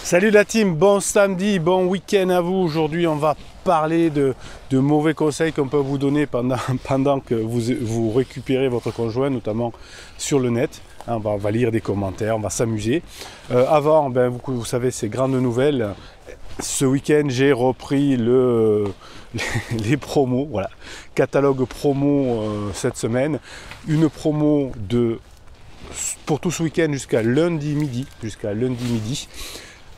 Salut la team, bon samedi, bon week-end à vous. Aujourd'hui on va parler de mauvais conseils qu'on peut vous donner pendant que vous récupérez votre conjoint, notamment sur le net. On va lire des commentaires, on va s'amuser. Avant, vous savez, ces grandes nouvelles. Ce week-end j'ai repris les promos, voilà, catalogue promo cette semaine. Une promo pour tout ce week-end jusqu'à lundi midi.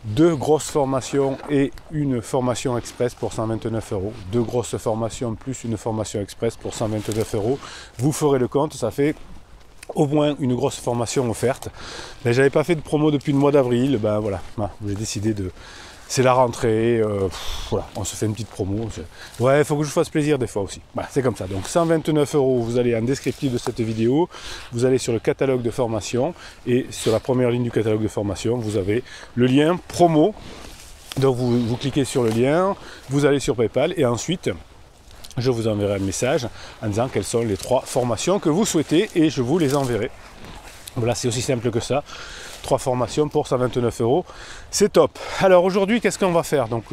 Deux grosses formations et une formation express pour 129 €. Deux grosses formations plus une formation express pour 129 €. Vous ferez le compte, ça fait au moins une grosse formation offerte. Mais j'avais pas fait de promo depuis le mois d'avril. Voilà, j'ai décidé de... C'est la rentrée, voilà, on se fait une petite promo. Ouais, il faut que je vous fasse plaisir des fois aussi. Voilà, c'est comme ça. Donc 129 €, vous allez en descriptif de cette vidéo, vous allez sur le catalogue de formation et sur la première ligne du catalogue de formation, vous avez le lien promo. Donc vous cliquez sur le lien, vous allez sur PayPal et ensuite je vous enverrai un message en disant quelles sont les 3 formations que vous souhaitez et je vous les enverrai. Voilà, c'est aussi simple que ça. 3 formations pour 129 €, c'est top. Alors aujourd'hui, qu'est-ce qu'on va faire? Donc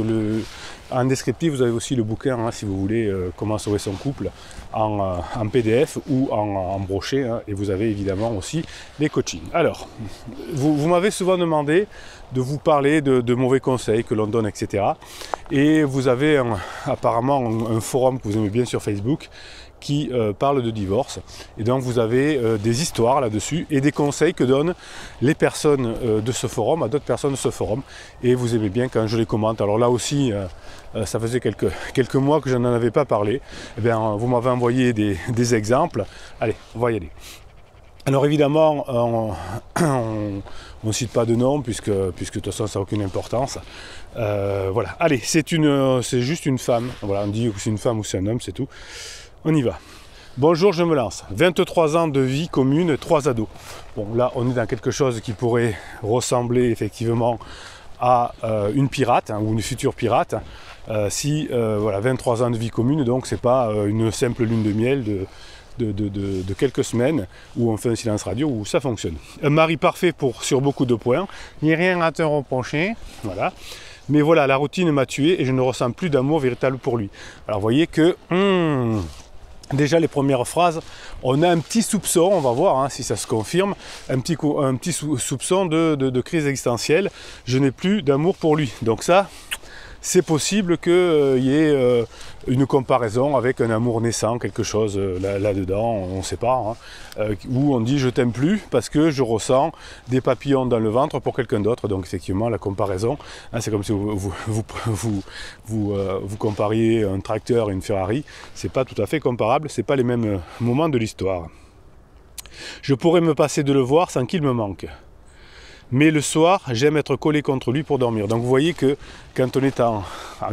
en descriptif, vous avez aussi le bouquin, si vous voulez, comment sauver son couple en PDF ou en broché, et vous avez évidemment aussi les coachings. Alors, vous m'avez souvent demandé de vous parler de mauvais conseils que l'on donne, etc. Et vous avez apparemment un forum que vous aimez bien sur Facebook qui parle de divorce, et donc vous avez des histoires là-dessus et des conseils que donnent les personnes de ce forum à d'autres personnes de ce forum, et vous aimez bien quand je les commente. Alors là aussi, ça faisait quelques mois que je n'en avais pas parlé. Eh bien, vous m'avez envoyé des exemples. Allez, on va y aller. Alors évidemment, on ne cite pas de nom puisque de toute façon ça n'a aucune importance. Voilà, allez, c'est juste une femme. Voilà, on dit que c'est une femme ou c'est un homme, c'est tout. On y va. Bonjour, je me lance. 23 ans de vie commune, 3 ados. Bon, là, on est dans quelque chose qui pourrait ressembler effectivement à une pirate, ou une future pirate. Voilà, 23 ans de vie commune, donc c'est pas une simple lune de miel de quelques semaines où on fait un silence radio, où ça fonctionne. Un mari parfait sur beaucoup de points. Il n'y a rien à te reprocher. Voilà. Mais voilà, la routine m'a tué et je ne ressens plus d'amour véritable pour lui. Alors vous voyez que... déjà les premières phrases, on a un petit soupçon, on va voir si ça se confirme, un petit soupçon de crise existentielle. Je n'ai plus d'amour pour lui. Donc ça, c'est possible qu'il y ait une comparaison avec un amour naissant, quelque chose là-dedans, on ne sait pas, où on dit je t'aime plus parce que je ressens des papillons dans le ventre pour quelqu'un d'autre. Donc effectivement, la comparaison, c'est comme si vous compariez un tracteur et une Ferrari, c'est pas tout à fait comparable, c'est pas les mêmes moments de l'histoire. Je pourrais me passer de le voir sans qu'il me manque. Mais le soir, j'aime être collé contre lui pour dormir. Donc vous voyez que quand on est en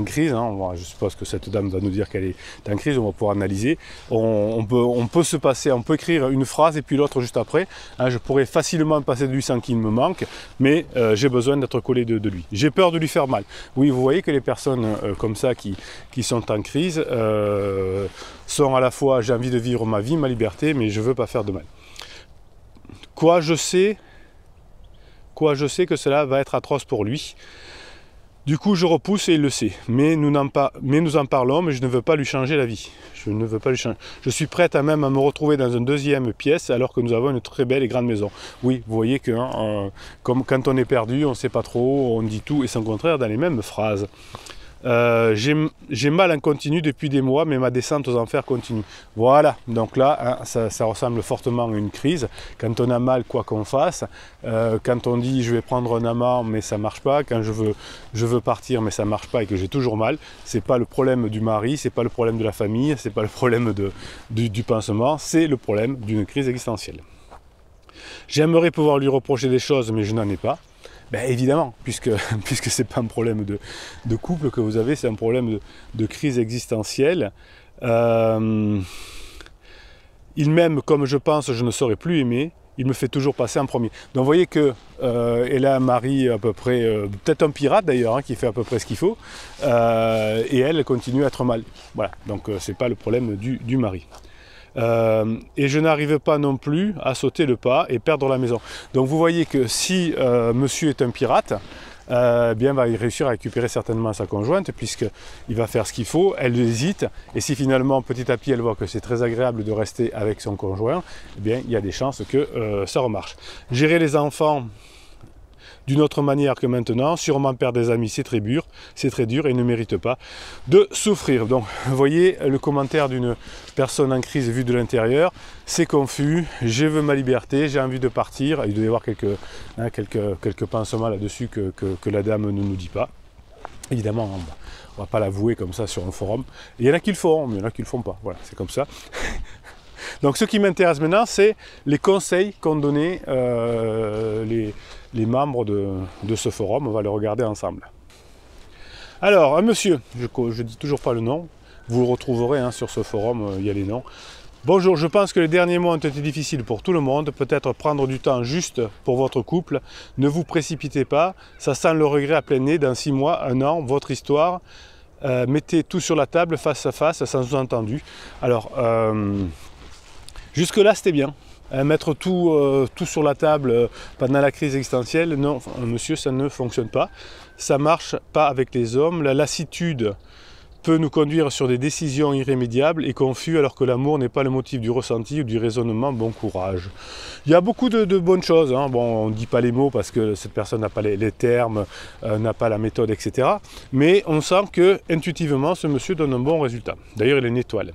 crise, je suppose que cette dame va nous dire qu'elle est en crise, on va pouvoir analyser, on peut se passer, on peut écrire une phrase et puis l'autre juste après. Je pourrais facilement me passer de lui sans qu'il me manque, mais j'ai besoin d'être collé de lui. J'ai peur de lui faire mal. Oui, vous voyez que les personnes comme ça qui sont en crise sont à la fois j'ai envie de vivre ma vie, ma liberté, mais je ne veux pas faire de mal. Quoi je sais que cela va être atroce pour lui. Du coup, je repousse et il le sait. Mais nous en parlons, mais je ne veux pas lui changer la vie. Je ne veux pas lui changer. Je suis prête à même à me retrouver dans une deuxième pièce alors que nous avons une très belle et grande maison. Oui, vous voyez que comme quand on est perdu, on ne sait pas trop, on dit tout et son contraire dans les mêmes phrases. J'ai mal en continu depuis des mois, mais ma descente aux enfers continue. Voilà, donc là, ça ressemble fortement à une crise. Quand on a mal, quoi qu'on fasse, quand on dit je vais prendre un amant, mais ça marche pas, quand je veux partir, mais ça marche pas et que j'ai toujours mal, c'est pas le problème du mari, c'est pas le problème de la famille, c'est pas le problème du pansement, c'est le problème d'une crise existentielle. J'aimerais pouvoir lui reprocher des choses, mais je n'en ai pas. Évidemment, puisque c'est pas un problème de couple que vous avez, c'est un problème de crise existentielle. Il m'aime comme je pense, je ne saurais plus aimer. Il me fait toujours passer en premier. Donc vous voyez qu'elle a un mari à peu près, peut-être un pirate d'ailleurs, qui fait à peu près ce qu'il faut, et elle continue à être mal. Voilà, donc c'est pas le problème du mari. Et je n'arrive pas non plus à sauter le pas et perdre la maison. Donc vous voyez que si monsieur est un pirate, bien va réussir à récupérer certainement sa conjointe, puisqu'il va faire ce qu'il faut, elle hésite, et si finalement petit à petit elle voit que c'est très agréable de rester avec son conjoint, eh bien il y a des chances que ça remarche. Gérer les enfants d'une autre manière que maintenant, sûrement perdre des amis, c'est très dur et ne mérite pas de souffrir. Donc, vous voyez le commentaire d'une personne en crise vue de l'intérieur, c'est confus, je veux ma liberté, j'ai envie de partir. Il doit y avoir quelques pansements là-dessus que la dame ne nous dit pas. Évidemment, on ne va pas l'avouer comme ça sur un forum. Il y en a qui le font, mais il y en a qui ne le font pas. Voilà, c'est comme ça. Donc ce qui m'intéresse maintenant, c'est les conseils qu'ont donnés les membres de ce forum. On va les regarder ensemble. Alors, un monsieur, je ne dis toujours pas le nom, vous le retrouverez sur ce forum, il y a les noms. Bonjour, je pense que les derniers mois ont été difficiles pour tout le monde. Peut-être prendre du temps juste pour votre couple. Ne vous précipitez pas, ça sent le regret à plein nez. Dans 6 mois, 1 an, votre histoire. Mettez tout sur la table, face à face, sans sous-entendu. Alors, jusque-là, c'était bien. Mettre tout sur la table pendant la crise existentielle, non, monsieur, ça ne fonctionne pas. Ça ne marche pas avec les hommes. La lassitude peut nous conduire sur des décisions irrémédiables et confus, alors que l'amour n'est pas le motif du ressenti ou du raisonnement. Bon courage. Il y a beaucoup de bonnes choses. Bon, on ne dit pas les mots parce que cette personne n'a pas les termes, n'a pas la méthode, etc. Mais on sent que intuitivement, ce monsieur donne un bon résultat. D'ailleurs, il est une étoile.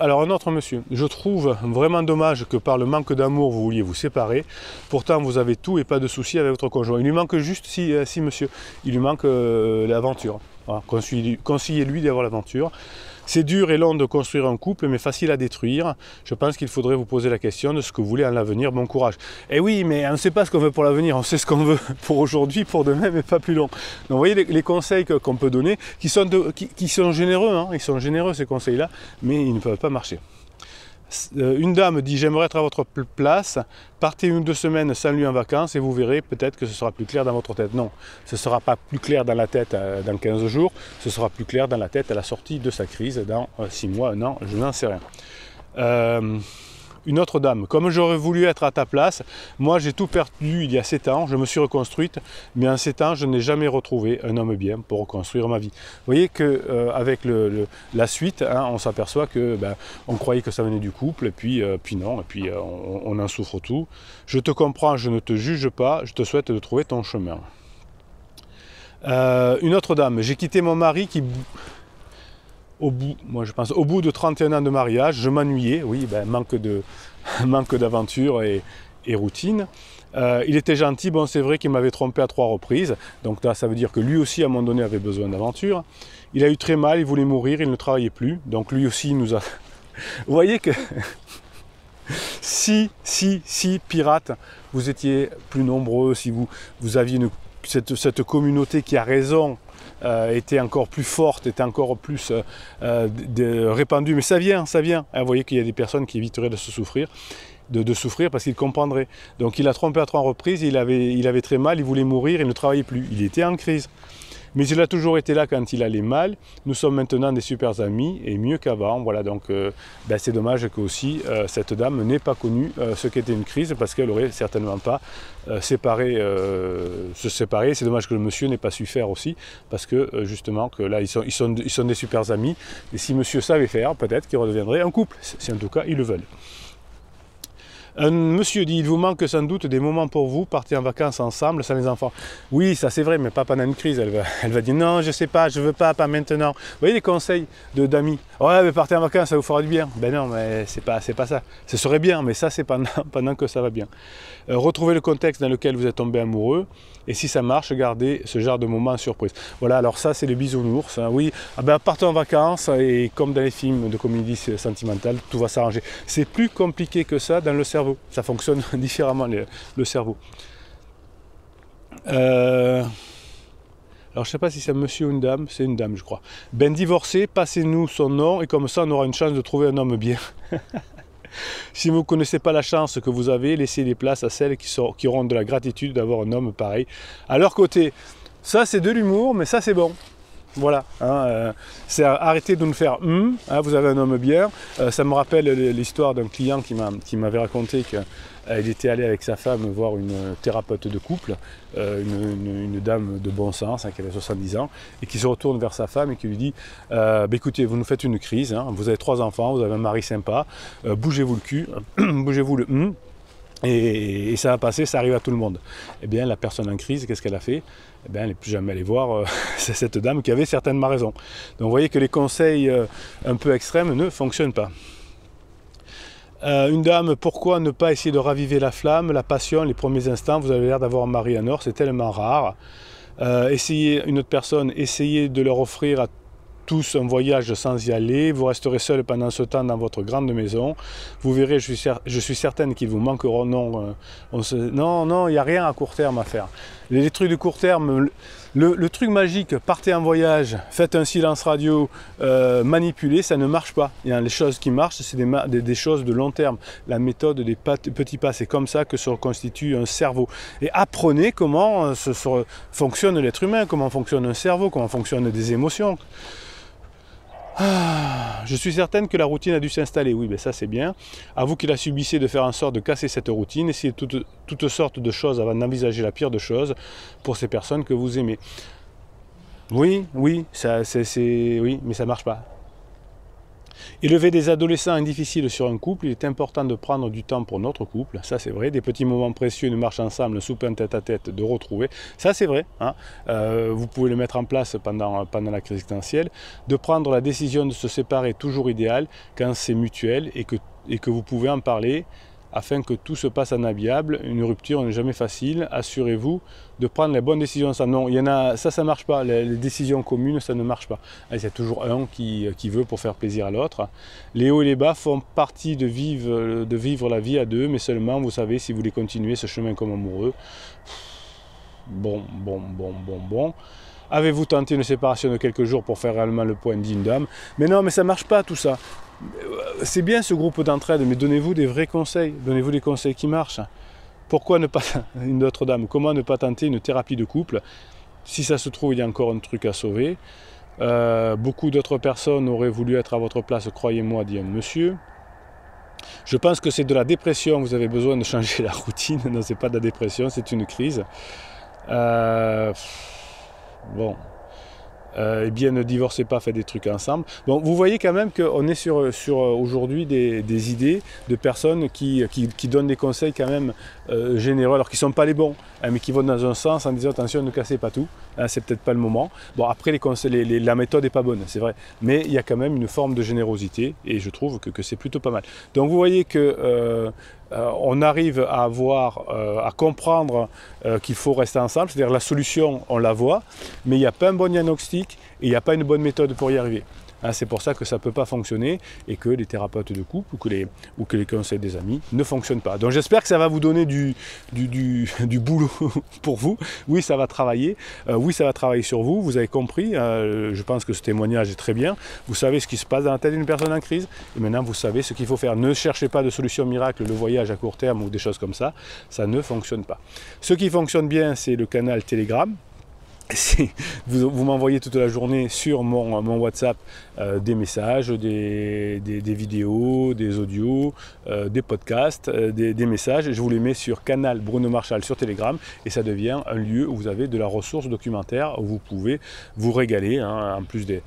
Alors un autre monsieur, je trouve vraiment dommage que par le manque d'amour vous vouliez vous séparer, pourtant vous avez tout et pas de soucis avec votre conjoint. Il lui manque juste, si monsieur, il lui manque l'aventure. Voilà, conseillez-lui d'avoir l'aventure. C'est dur et long de construire un couple, mais facile à détruire. Je pense qu'il faudrait vous poser la question de ce que vous voulez en l'avenir. Bon courage. Eh oui, mais on ne sait pas ce qu'on veut pour l'avenir, on sait ce qu'on veut pour aujourd'hui, pour demain, mais pas plus long. Donc vous voyez les conseils qu'on peut donner, qui sont généreux, ils sont généreux ces conseils-là, mais ils ne peuvent pas marcher. Une dame dit « J'aimerais être à votre place, partez 1 ou 2 semaines sans lui en vacances et vous verrez peut-être que ce sera plus clair dans votre tête. » Non, ce ne sera pas plus clair dans la tête dans 15 jours, ce sera plus clair dans la tête à la sortie de sa crise dans 6 mois, 1 an, je n'en sais rien. Une autre dame, comme j'aurais voulu être à ta place, moi j'ai tout perdu il y a 7 ans, je me suis reconstruite, mais en 7 ans je n'ai jamais retrouvé un homme bien pour reconstruire ma vie. Vous voyez qu'avec la suite, on s'aperçoit que on croyait que ça venait du couple, et puis non, et puis on en souffre tout. Je te comprends, je ne te juge pas, je te souhaite de trouver ton chemin. Une autre dame, j'ai quitté mon mari qui... Au bout de 31 ans de mariage, je m'ennuyais, oui, manque d'aventure et routine. Il était gentil, bon c'est vrai qu'il m'avait trompé à 3 reprises, donc là ça veut dire que lui aussi à un moment donné avait besoin d'aventure. Il a eu très mal, il voulait mourir, il ne travaillait plus, donc lui aussi il nous a... Vous voyez que si pirates, vous étiez plus nombreux, si vous aviez cette communauté qui a raison, était encore plus forte, était encore plus répandue, mais ça vient. Vous voyez qu'il y a des personnes qui éviteraient de souffrir parce qu'ils comprendraient. Donc il a trompé à 3 reprises, il avait très mal, il voulait mourir, il ne travaillait plus, il était en crise. Mais il a toujours été là quand il allait mal. Nous sommes maintenant des super amis et mieux qu'avant. Voilà, donc c'est dommage que aussi cette dame n'ait pas connu ce qu'était une crise parce qu'elle n'aurait certainement pas se séparer. C'est dommage que le monsieur n'ait pas su faire aussi parce que justement que là ils sont des super amis. Et si monsieur savait faire, peut-être qu'il redeviendrait un couple. Si en tout cas ils le veulent. Un monsieur dit, il vous manque sans doute des moments pour vous, partez en vacances ensemble sans les enfants. Oui, ça c'est vrai, mais pas pendant une crise. Elle va dire, non, je sais pas, je veux pas maintenant. Vous voyez les conseils d'amis. Ouais, mais partez en vacances, ça vous fera du bien. Ben non, mais c'est pas ça. Ce serait bien, mais ça c'est pendant que ça va bien. Retrouvez le contexte dans lequel vous êtes tombé amoureux, et si ça marche, gardez ce genre de moment surprise. Voilà, alors ça c'est les bisounours. Oui, partez en vacances, et comme dans les films de comédie sentimentale, tout va s'arranger. C'est plus compliqué que ça dans le cerveau. Ça fonctionne différemment le cerveau. Alors je ne sais pas si c'est un monsieur ou une dame, c'est une dame je crois. Ben divorcé, passez-nous son nom et comme ça on aura une chance de trouver un homme bien. Si vous ne connaissez pas la chance que vous avez, laissez les places à celles qui auront de la gratitude d'avoir un homme pareil à leur côté. Ça c'est de l'humour, mais ça c'est bon. Voilà, c'est arrêter de nous faire vous avez un homme bien. Ça me rappelle l'histoire d'un client qui m'avait raconté que il était allé avec sa femme voir une thérapeute de couple, une dame de bon sens qui avait 70 ans, et qui se retourne vers sa femme et qui lui dit écoutez, vous nous faites une crise, hein, vous avez 3 enfants, vous avez un mari sympa, bougez-vous le cul, bougez-vous le et ça va passer, ça arrive à tout le monde. Eh bien, la personne en crise, qu'est-ce qu'elle a fait? Eh bien, elle n'est plus jamais allée voir cette dame qui avait certainement raison. Donc, vous voyez que les conseils un peu extrêmes ne fonctionnent pas. Une dame, pourquoi ne pas essayer de raviver la flamme, la passion, les premiers instants? Vous avez l'air d'avoir un mari en or, c'est tellement rare. Une autre personne, essayez de leur offrir à tous un voyage sans y aller, vous resterez seul pendant ce temps dans votre grande maison, vous verrez, je suis certaine qu'ils vous manqueront. Non, non, il n'y a rien à court terme à faire. Les trucs de court terme, le truc magique, partez en voyage, faites un silence radio, manipulez, ça ne marche pas. Les choses qui marchent, c'est des choses de long terme. La méthode des petits pas, c'est comme ça que se reconstitue un cerveau. Et apprenez comment fonctionne l'être humain, comment fonctionne un cerveau, comment fonctionnent des émotions. Je suis certaine que la routine a dû s'installer. Oui, ça c'est bien. À vous qui la subissez de faire en sorte de casser cette routine, essayez toutes sortes de choses avant d'envisager la pire de choses pour ces personnes que vous aimez. Oui, mais ça ne marche pas. Élever des adolescents difficiles sur un couple, il est important de prendre du temps pour notre couple, ça c'est vrai, des petits moments précieux, une marche ensemble, un souper en tête-à-tête, de retrouver, ça c'est vrai, hein. Vous pouvez le mettre en place pendant la crise existentielle, de prendre la décision de se séparer, toujours idéal, quand c'est mutuel et que vous pouvez en parler, afin que tout se passe en amiable. Une rupture n'est jamais facile, assurez-vous de prendre les bonnes décisions. Non, ça ne marche pas, les décisions communes, ça ne marche pas. Il y a toujours un qui veut pour faire plaisir à l'autre. Les hauts et les bas font partie de vivre la vie à deux, mais seulement, vous savez, si vous voulez continuer ce chemin comme amoureux. Bon. Avez-vous tenté une séparation de quelques jours pour faire réellement le point d'une dame? Mais non, mais ça ne marche pas tout ça. C'est bien ce groupe d'entraide, mais donnez-vous des vrais conseils, donnez-vous des conseils qui marchent. Pourquoi ne pas, une autre dame, comment ne pas tenter une thérapie de couple? Si ça se trouve, il y a encore un truc à sauver. Beaucoup d'autres personnes auraient voulu être à votre place, croyez-moi, dit un monsieur. Je pense que c'est de la dépression, vous avez besoin de changer la routine. Non, c'est pas de la dépression, c'est une crise. Eh bien, ne divorcez pas, faites des trucs ensemble. Bon, vous voyez quand même qu'on est sur aujourd'hui des idées de personnes qui donnent des conseils quand même généreux, alors qu'ils ne sont pas les bons, hein, mais qui vont dans un sens en disant attention, ne cassez pas tout, hein, c'est peut-être pas le moment. Bon, après, la méthode n'est pas bonne, c'est vrai, mais il y a quand même une forme de générosité et je trouve que c'est plutôt pas mal. Donc vous voyez que on arrive à comprendre qu'il faut rester ensemble, c'est-à-dire la solution, on la voit, mais il n'y a pas un bon diagnostic et il n'y a pas une bonne méthode pour y arriver. Hein, c'est pour ça que ça ne peut pas fonctionner et que les thérapeutes de couple ou que les conseils des amis ne fonctionnent pas. Donc j'espère que ça va vous donner du boulot pour vous. Oui, ça va travailler. Oui, ça va travailler sur vous. Vous avez compris. Je pense que ce témoignage est très bien. Vous savez ce qui se passe dans la tête d'une personne en crise. Et maintenant, vous savez ce qu'il faut faire. Ne cherchez pas de solution miracle, le voyage à court terme ou des choses comme ça. Ça ne fonctionne pas. Ce qui fonctionne bien, c'est le canal Telegram. Vous m'envoyez toute la journée sur mon WhatsApp des messages, des vidéos, des audios, des podcasts, des messages. Je vous les mets sur canal Bruno Marchal sur Telegram et ça devient un lieu où vous avez de la ressource documentaire où vous pouvez vous régaler, hein, en plus de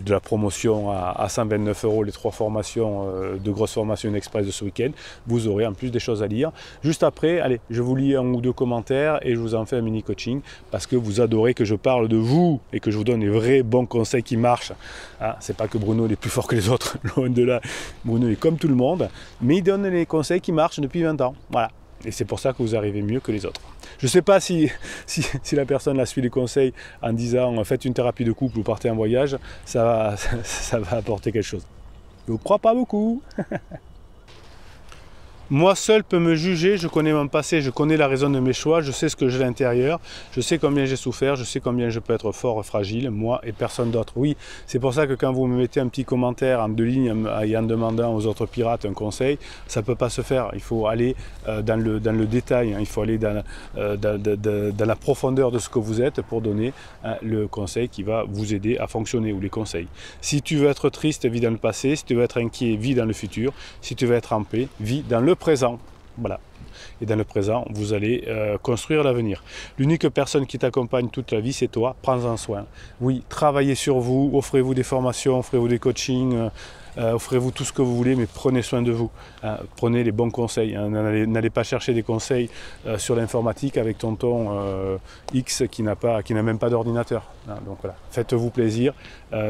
la promotion à 129 €, les 3 formations de grosses formations express de ce week-end. Vous aurez en plus des choses à lire. Juste après, allez, je vous lis 1 ou 2 commentaires et je vous en fais un mini coaching parce que vous adorez que je parle de vous et que je vous donne les vrais bons conseils qui marchent. Hein, c'est pas que Bruno est plus fort que les autres, loin de là. Bruno est comme tout le monde, mais il donne les conseils qui marchent depuis 20 ans. Voilà. Et c'est pour ça que vous arrivez mieux que les autres. Je ne sais pas si la personne la suit les conseils en disant faites une thérapie de couple ou partez en voyage, ça va apporter quelque chose. Je ne crois pas beaucoup. Moi seul peux me juger, je connais mon passé, je connais la raison de mes choix, je sais ce que j'ai à l'intérieur, je sais combien j'ai souffert, je sais combien je peux être fort, fragile, moi et personne d'autre. Oui, c'est pour ça que quand vous me mettez un petit commentaire en 2 lignes et en demandant aux autres pirates un conseil, ça ne peut pas se faire. Il faut aller dans le détail, hein, il faut aller dans la profondeur de ce que vous êtes pour donner le conseil qui va vous aider à fonctionner ou les conseils. Si tu veux être triste, vis dans le passé, si tu veux être inquiet, vis dans le futur, si tu veux être en paix, vis dans le présent. Voilà. Et dans le présent, vous allez construire l'avenir. L'unique personne qui t'accompagne toute la vie, c'est toi. Prends-en soin. Oui, travaillez sur vous, offrez-vous des formations, offrez-vous des coachings, offrez-vous tout ce que vous voulez, mais prenez soin de vous. Prenez les bons conseils. N'allez pas chercher des conseils sur l'informatique avec tonton X qui n'a même pas d'ordinateur. Donc voilà, faites-vous plaisir,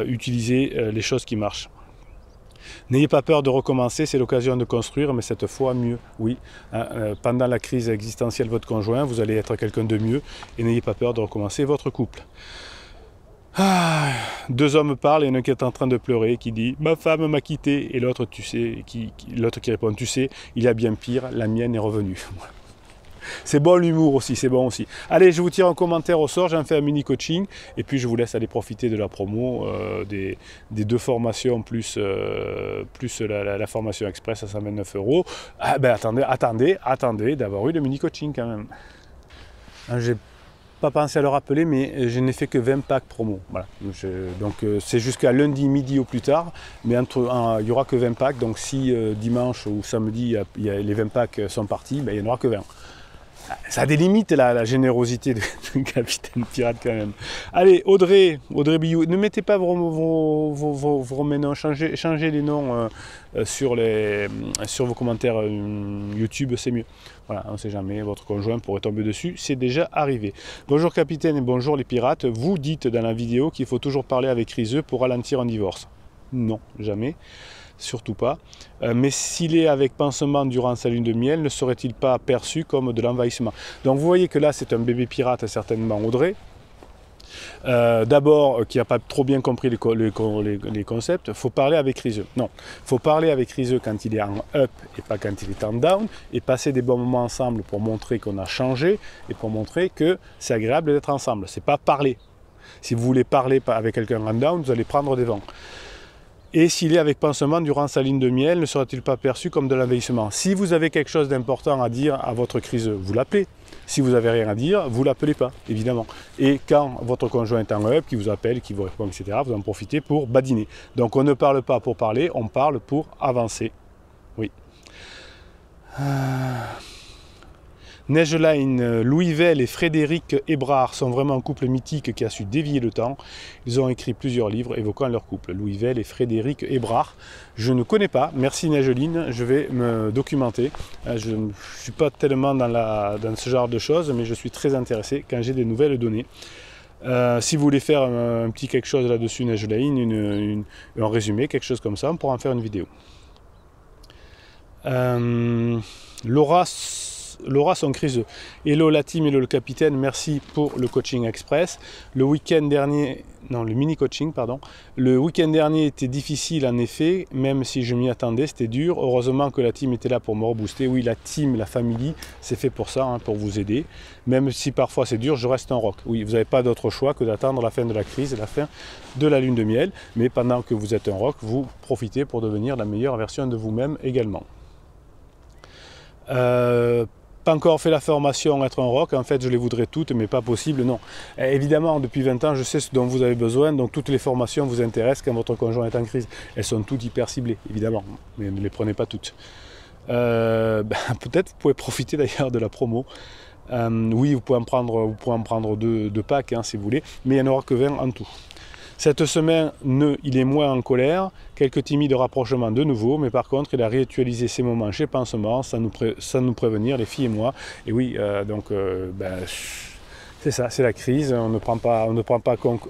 utilisez les choses qui marchent. N'ayez pas peur de recommencer, c'est l'occasion de construire, mais cette fois mieux. Oui, pendant la crise existentielle de votre conjoint, vous allez être quelqu'un de mieux et n'ayez pas peur de recommencer votre couple. Deux hommes parlent et un qui est en train de pleurer, qui dit « Ma femme m'a quitté » et l'autre l'autre qui répond « Tu sais, il y a bien pire, la mienne est revenue. » C'est bon l'humour aussi, c'est bon aussi. Allez, je vous tire un commentaire au sort, j'en fais un mini coaching et puis je vous laisse aller profiter de la promo des deux formations plus la formation express à 129 €. Ah ben attendez d'avoir eu le mini coaching quand même. J'ai pas pensé à le rappeler, mais je n'ai fait que 20 packs promo. Voilà. Donc c'est jusqu'à lundi midi au plus tard, mais il n'y aura que 20 packs. Donc si dimanche ou samedi les 20 packs sont partis, ben, il n'y en aura que 20. Ça a des limites la générosité de Capitaine Pirate quand même. Allez, Audrey Billou, ne mettez pas vos noms, changez les noms sur vos commentaires YouTube, c'est mieux. Voilà, on ne sait jamais, votre conjoint pourrait tomber dessus, c'est déjà arrivé. Bonjour Capitaine et bonjour les pirates, vous dites dans la vidéo qu'il faut toujours parler avec Riseux pour ralentir un divorce. Non, jamais. Surtout pas. Mais s'il est avec pansement durant sa lune de miel, ne serait-il pas perçu comme de l'envahissement? Donc vous voyez que là c'est un bébé pirate certainement Audrey. D'abord qui n'a pas trop bien compris les concepts, il faut parler avec Riseux. Non, il faut parler avec Riseux quand il est en up et pas quand il est en down, et passer des bons moments ensemble pour montrer qu'on a changé et pour montrer que c'est agréable d'être ensemble. C'est pas parler. Si vous voulez parler avec quelqu'un en down, vous allez prendre des vents. Et s'il est avec pansement durant sa ligne de miel, ne sera-t-il pas perçu comme de l'envahissement? Si vous avez quelque chose d'important à dire à votre criseux, vous l'appelez. Si vous n'avez rien à dire, vous ne l'appelez pas, évidemment. Et quand votre conjoint est en up, qui vous appelle, qui vous répond, etc., vous en profitez pour badiner. Donc on ne parle pas pour parler, on parle pour avancer. Oui. Neigeline, Louis Vell et Frédéric Hébrard sont vraiment un couple mythique qui a su dévier le temps. Ils ont écrit plusieurs livres évoquant leur couple. Louis Vell et Frédéric Hébrard. Je ne connais pas, merci Neigeline, je vais me documenter. Je ne suis pas tellement dans ce genre de choses, mais je suis très intéressé quand j'ai des nouvelles données. Si vous voulez faire un petit quelque chose là-dessus, Neigeline, un résumé, quelque chose comme ça, on pourra en faire une vidéo. Laura son criseux. Hello la team, hello le capitaine, merci pour le coaching express. Le week-end dernier, non le mini coaching pardon, le week-end dernier était difficile en effet, même si je m'y attendais, c'était dur. Heureusement que la team était là pour me rebooster. Oui, la team, la famille, c'est fait pour ça, hein, pour vous aider. Même si parfois c'est dur, je reste un rock. Oui, vous n'avez pas d'autre choix que d'attendre la fin de la crise et la fin de la lune de miel. Mais pendant que vous êtes un rock, vous profitez pour devenir la meilleure version de vous-même également. Pas encore fait la formation être un rock, en fait je les voudrais toutes mais pas possible, non. Évidemment depuis 20 ans je sais ce dont vous avez besoin, donc toutes les formations vous intéressent quand votre conjoint est en crise. Elles sont toutes hyper ciblées évidemment, mais ne les prenez pas toutes. Peut-être vous pouvez profiter d'ailleurs de la promo. Oui, vous pouvez en prendre deux packs hein, si vous voulez, mais il n'y en aura que 20 en tout. Cette semaine, il est moins en colère, quelques timides rapprochements de nouveau, mais par contre, il a réactualisé ses moments chez Pansement, sans nous prévenir, les filles et moi. Et oui, c'est ça, c'est la crise, on ne prend pas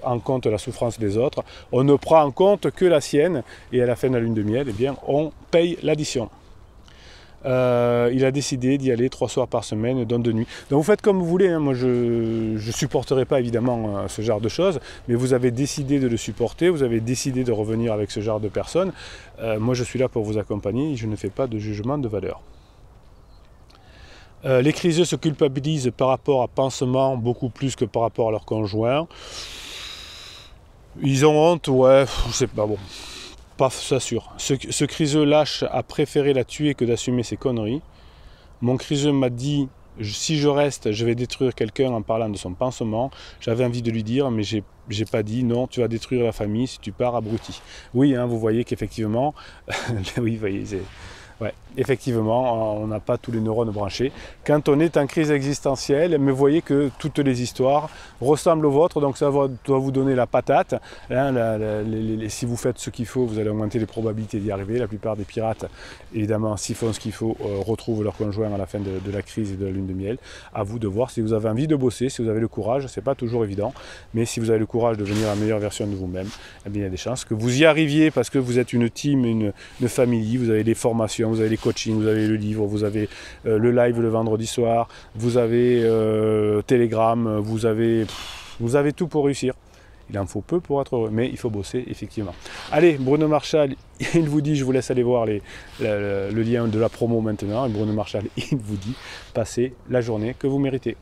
en compte la souffrance des autres, on ne prend en compte que la sienne, et à la fin de la lune de miel, eh bien, on paye l'addition. Il a décidé d'y aller 3 soirs par semaine, dont 2 nuits. Donc vous faites comme vous voulez, hein. Moi je ne supporterai pas évidemment ce genre de choses, mais vous avez décidé de le supporter, vous avez décidé de revenir avec ce genre de personnes. Moi je suis là pour vous accompagner, je ne fais pas de jugement de valeur. Les criseux se culpabilisent par rapport à Pansement, beaucoup plus que par rapport à leur conjoint. Ils ont honte, ouais, c'est pas bon. Pas ça sûr. Ce criseux lâche a préféré la tuer que d'assumer ses conneries. Mon criseux m'a dit si je reste, je vais détruire quelqu'un en parlant de son pansement. J'avais envie de lui dire, mais j'ai pas dit non, tu vas détruire la famille si tu pars abruti. Oui, hein, vous voyez qu'effectivement, oui, vous voyez, ouais. effectivement, on n'a pas tous les neurones branchés. Quand on est en crise existentielle, mais voyez que toutes les histoires ressemblent aux vôtres, donc ça doit vous donner la patate. Hein, si vous faites ce qu'il faut, vous allez augmenter les probabilités d'y arriver. La plupart des pirates, évidemment, s'ils font ce qu'il faut, retrouvent leur conjoint à la fin de la crise et de la lune de miel. À vous de voir si vous avez envie de bosser, si vous avez le courage. C'est pas toujours évident, mais si vous avez le courage de devenir la meilleure version de vous-même, eh bien, il y a des chances que vous y arriviez parce que vous êtes une team, une famille, vous avez des formations, vous avez les coachings, vous avez le livre, vous avez le live le vendredi soir, vous avez Telegram, vous avez tout pour réussir. Il en faut peu pour être heureux, mais il faut bosser, effectivement. Allez, Bruno Marchal, il vous dit, je vous laisse aller voir le lien de la promo maintenant, et Bruno Marchal, il vous dit, passez la journée que vous méritez.